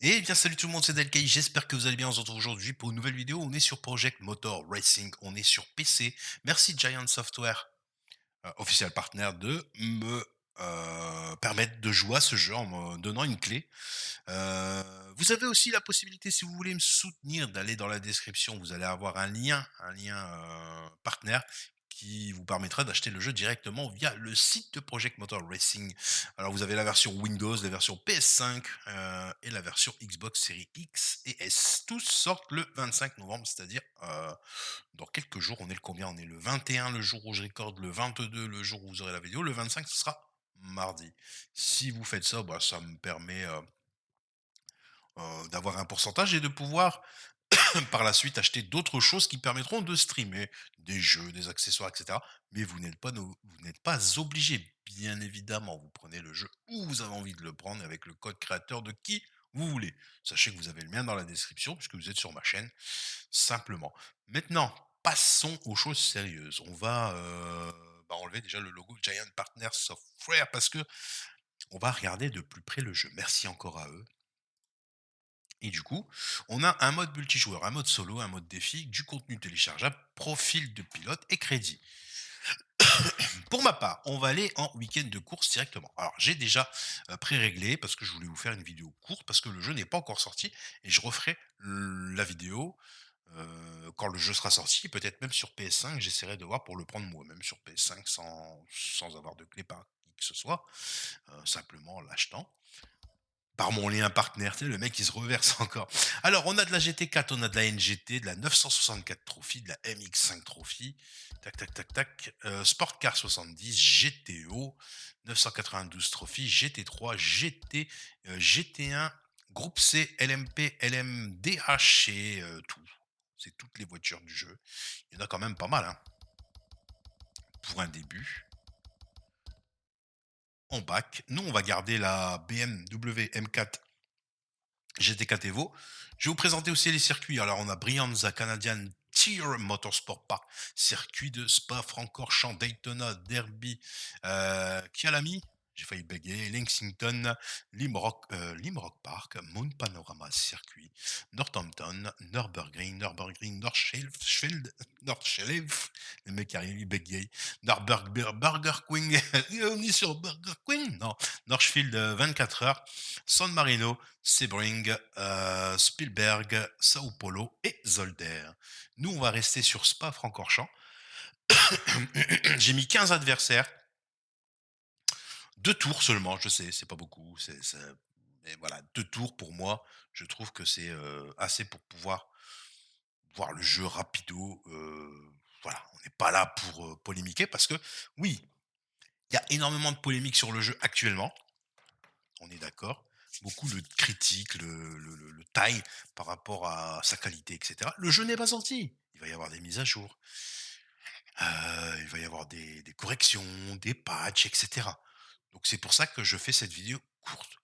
Eh bien, salut tout le monde, c'est Delkay. J'espère que vous allez bien. On se retrouve aujourd'hui pour une nouvelle vidéo. On est sur Project Motor Racing. On est sur PC. Merci Giant Software, officiel partenaire, de me permettre de jouer à ce jeu en me donnant une clé. Vous avez aussi la possibilité, si vous voulez me soutenir, d'aller dans la description. Vous allez avoir un lien partenaire qui vous permettra d'acheter le jeu directement via le site de Project Motor Racing. Alors vous avez la version Windows, la version PS5 et la version Xbox Series X et S. Tous sortent le 25 novembre, c'est-à-dire dans quelques jours. On est le combien? On est le 21 le jour où je recorde, le 22 le jour où vous aurez la vidéo, le 25 ce sera mardi. Si vous faites ça, bah, ça me permet d'avoir un pourcentage et de pouvoir par la suite acheter d'autres choses qui permettront de streamer des jeux, des accessoires, etc. Mais vous n'êtes pas obligé, bien évidemment. Vous prenez le jeu où vous avez envie de le prendre avec le code créateur de qui vous voulez. Sachez que vous avez le mien dans la description puisque vous êtes sur ma chaîne, simplement. Maintenant, passons aux choses sérieuses. On va enlever déjà le logo Giant Partner Software parce que on va regarder de plus près le jeu. Merci encore à eux. Et du coup, on a un mode multijoueur, un mode solo, un mode défi, du contenu téléchargeable, profil de pilote et crédit. Pour ma part, on va aller en week-end de course directement. Alors, j'ai déjà pré-réglé parce que je voulais vous faire une vidéo courte parce que le jeu n'est pas encore sorti et je referai la vidéo quand le jeu sera sorti, peut-être même sur PS5. J'essaierai de voir pour le prendre moi-même sur PS5 sans avoir de clé par qui que ce soit, simplement en l'achetant. Par mon lien partenaire, tu sais, le mec il se reverse encore. Alors, on a de la GT4, on a de la NGT, de la 964 Trophy, de la MX5 Trophy, tac tac tac tac, Sport Car 70, GTO, 992 Trophy, GT3, GT, GT1, Groupe C, LMP, LMDH et tout. C'est toutes les voitures du jeu. Il y en a quand même pas mal, hein, pour un début. En bac, nous on va garder la BMW M4 GT4 Evo. Je vais vous présenter aussi les circuits. Alors, on a Brianza Canadian Tier Motorsport Park, circuit de Spa-Francorchamps, Daytona, Derby, Kyalami, j'ai failli bégayer, Lexington, Limrock Park, Mount Panorama Circuit, Northampton, Nürburgring, Nordschleife, le mec arrive, il bégaye, Burger Queen, on est sur Burger Queen? Non, Northfield 24 heures, San Marino, Sebring, Spielberg, Sao Paulo et Zolder. Nous, on va rester sur Spa-Francorchamps. J'ai mis 15 adversaires. 2 tours seulement, je sais, c'est pas beaucoup. Mais voilà, 2 tours pour moi, je trouve que c'est assez pour pouvoir voir le jeu rapido. Voilà, on n'est pas là pour polémiquer parce que, oui, il y a énormément de polémiques sur le jeu actuellement. On est d'accord. Beaucoup de critiques, le taille par rapport à sa qualité, etc. Le jeu n'est pas sorti. Il va y avoir des mises à jour. Il va y avoir des corrections, des patchs, etc. Donc c'est pour ça que je fais cette vidéo courte.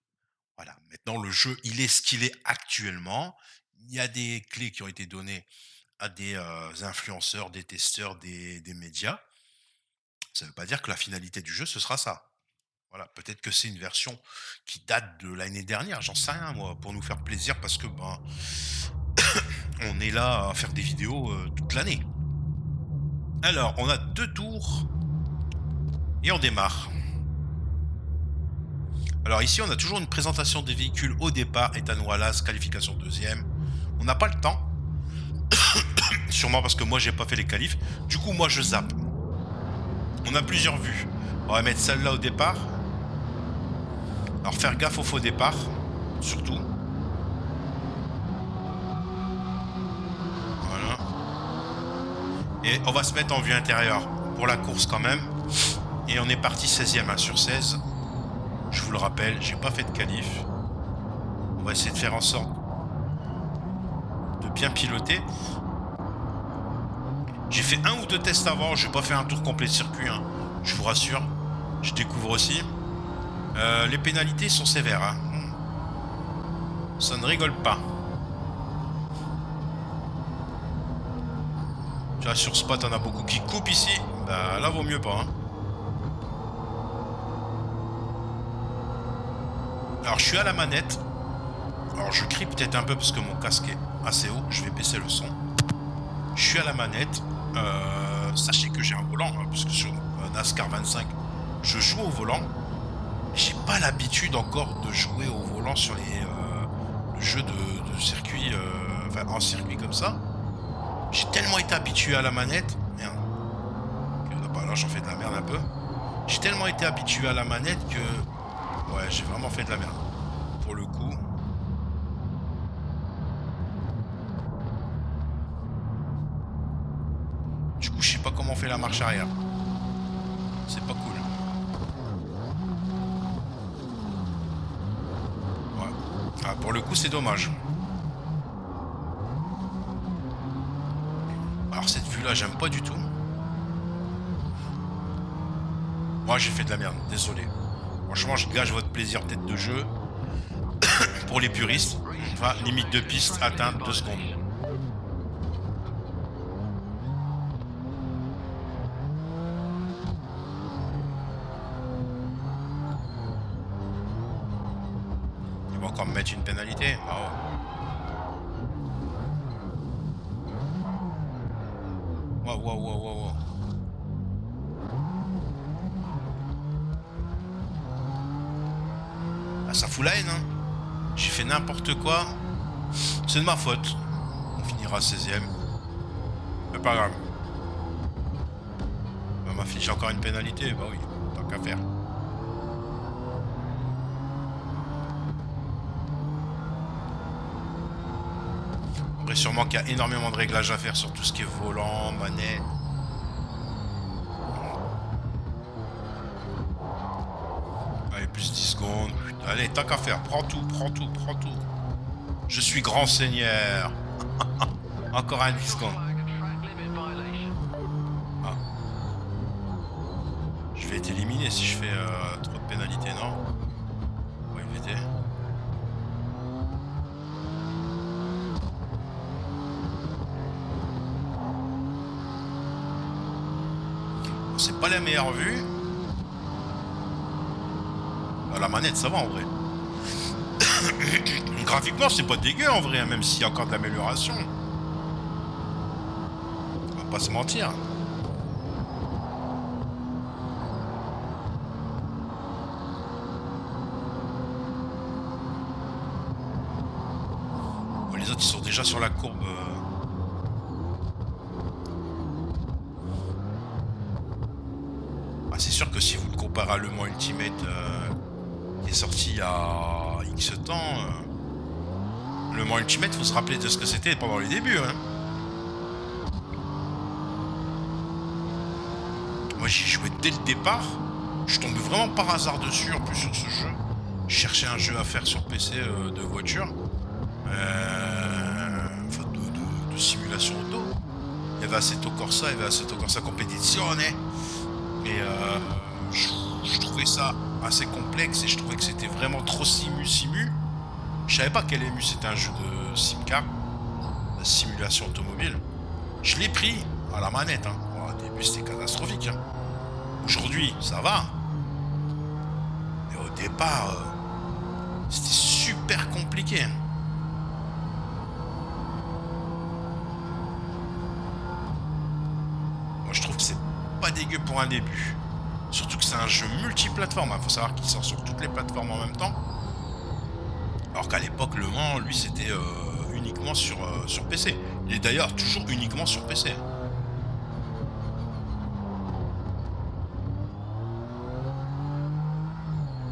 Voilà. Maintenant, le jeu, il est ce qu'il est actuellement. Il y a des clés qui ont été données à des influenceurs, des testeurs, des médias. Ça ne veut pas dire que la finalité du jeu, ce sera ça. Voilà, peut-être que c'est une version qui date de l'année dernière, j'en sais rien moi, pour nous faire plaisir parce que ben on est là à faire des vidéos toute l'année. Alors, on a 2 tours et on démarre. Alors ici, on a toujours une présentation des véhicules au départ, Ethan Wallace, qualification deuxième. On n'a pas le temps, sûrement parce que moi j'ai pas fait les qualifs. Du coup, moi je zappe. On a plusieurs vues. On va mettre celle-là au départ. Alors faire gaffe au faux départ, surtout. Voilà. Et on va se mettre en vue intérieure pour la course quand même. Et on est parti 16e sur 16. Je vous le rappelle, j'ai pas fait de qualif. On va essayer de faire en sorte de bien piloter. J'ai fait 1 ou 2 tests avant, j'ai pas fait un tour complet de circuit, hein. Je vous rassure. Je découvre aussi. Les pénalités sont sévères, hein. Ça ne rigole pas. Tu vois, sur Spot, on a beaucoup qui coupent ici. Bah là, vaut mieux pas, hein. Alors, je suis à la manette. Alors je crie peut-être un peu parce que mon casque est assez haut, je vais baisser le son. Je suis à la manette, sachez que j'ai un volant, hein, puisque sur, NASCAR 25, je joue au volant. J'ai pas l'habitude encore de jouer au volant sur le jeu de circuit, enfin en circuit comme ça. J'ai tellement été habitué à la manette. Merde, OK, bah, là j'en fais de la merde un peu. J'ai tellement été habitué à la manette que ouais, j'ai vraiment fait de la merde. Pour le coup. Du coup, je sais pas comment on fait la marche arrière. C'est pas cool. Ouais. Ah, pour le coup, c'est dommage. Alors cette vue-là, j'aime pas du tout. Moi, j'ai fait de la merde, désolé. Franchement, je gâche votre plaisir peut-être de jeu. Pour les puristes, enfin, limite de piste atteinte 2 secondes. Ils vont encore me mettre une pénalité. Waouh. Waouh, waouh, waouh, waouh, waouh. Ah, ça fout la haine, hein. J'ai fait n'importe quoi. C'est de ma faute. On finira 16ème. Mais pas grave. On m'affiche encore une pénalité. Bah oui, tant qu'à faire. Après, sûrement qu'il y a énormément de réglages à faire sur tout ce qui est volant, manette. Allez, plus 10 secondes. Allez, tant qu'à faire. Prends tout, prends tout, prends tout. Je suis grand seigneur. Encore un 10 secondes. Ah. Je vais être éliminé si je fais trop de pénalités, non? On va éviter. Bon, c'est pas la meilleure vue. Bah, la manette, ça va en vrai. Graphiquement, c'est pas dégueu en vrai, hein, même s'il y a encore de l'amélioration. On va pas se mentir. Bon, les autres, ils sont déjà sur la courbe. Ah, c'est sûr que si vous le comparez à Le Mans Ultimate qui est sorti il y a X temps, Le Mans Ultimate, faut se rappeler de ce que c'était pendant les débuts. Hein. Moi, j'y joué dès le départ. Je tombais vraiment par hasard dessus, en plus, sur ce jeu. Je cherchais un jeu à faire sur PC de voiture. Enfin, de simulation auto. Il y avait Assetto Corsa, il y avait Assetto Corsa Competizione. Et je trouvais ça assez complexe et je trouvais que c'était vraiment trop simu. Je savais pas quel ému c'était un jeu de simcar, de simulation automobile. Je l'ai pris à la manette. Hein. Bon, au début c'était catastrophique. Hein. Aujourd'hui ça va. Mais au départ c'était super compliqué. Hein. Moi je trouve que c'est pas dégueu pour un début. Surtout que c'est un jeu multiplateforme. Il faut savoir qu'il sort sur toutes les plateformes en même temps. Alors qu'à l'époque, Le Mans, lui, c'était uniquement sur PC. Il est d'ailleurs toujours uniquement sur PC.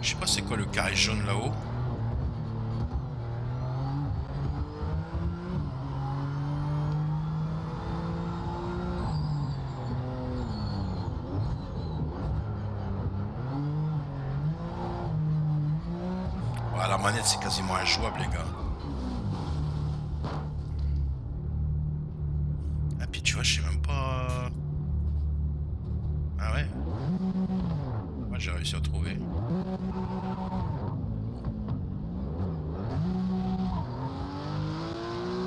Je sais pas c'est quoi le carré jaune là-haut. Ouais, la manette, c'est quasiment injouable, les gars. Ah, puis tu vois, je sais même pas. Ah ouais. Moi, j'ai réussi à trouver.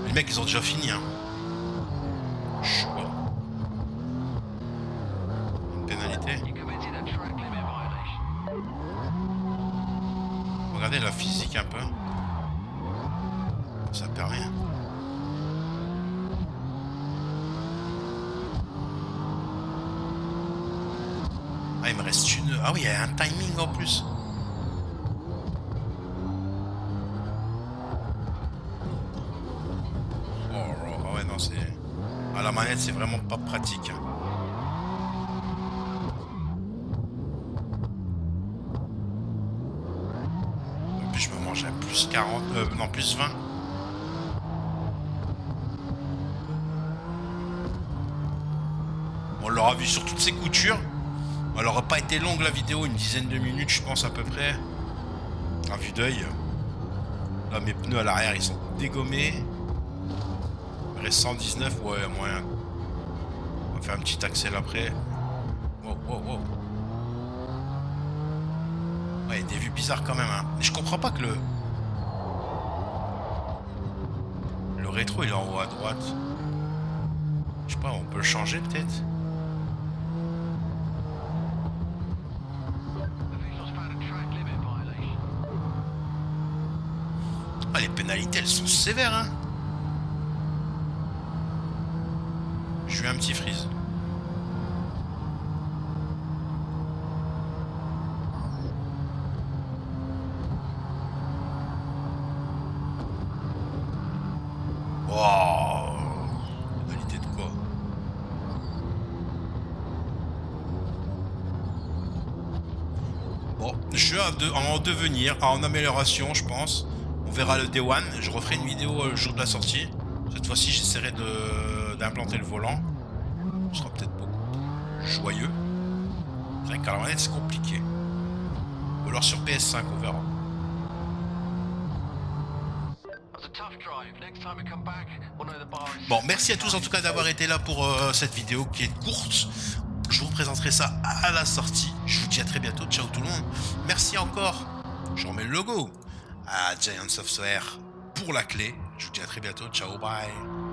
Les mecs, ils ont déjà fini, hein. Je sais pas. Une pénalité. Regardez la physique un peu. Ça perd rien. Ah, il me reste une... Ah oui, il y a un timing en plus. Oh ouais, non, c'est... Ah, la manette, c'est vraiment pas pratique. Hein. En plus, je me mange à plus 40... non, plus 20. On l'aura vu sur toutes ses coutures. Elle aura pas été longue la vidéo, une dizaine de minutes, je pense, à peu près. À vue d'œil. Là, mes pneus à l'arrière, ils sont dégommés. Il me reste 119, ouais, moyen. On va faire un petit accel après. Wow, wow, wow. Ouais, il y a des vues bizarres quand même. Hein. Mais je comprends pas que le rétro, il est en haut à droite. Je sais pas, on peut le changer peut-être. Ah, les pénalités, elles sont sévères, hein. Je eu un petit freeze. Wow. Pénalité de quoi? Bon, jeu en devenir, en amélioration, je pense. On verra le Day One. Je referai une vidéo le jour de la sortie. Cette fois-ci, j'essaierai d'implanter le volant. Ce sera peut-être beaucoup plus joyeux. C'est vrai qu'à la manette, c'est compliqué. Ou alors sur PS5, on verra. Bon, merci à tous en tout cas d'avoir été là pour cette vidéo qui est courte. Je vous présenterai ça à la sortie. Je vous dis à très bientôt. Ciao tout le monde. Merci encore. Je remets le logo à Giant Software pour la clé. Je vous dis à très bientôt. Ciao, bye.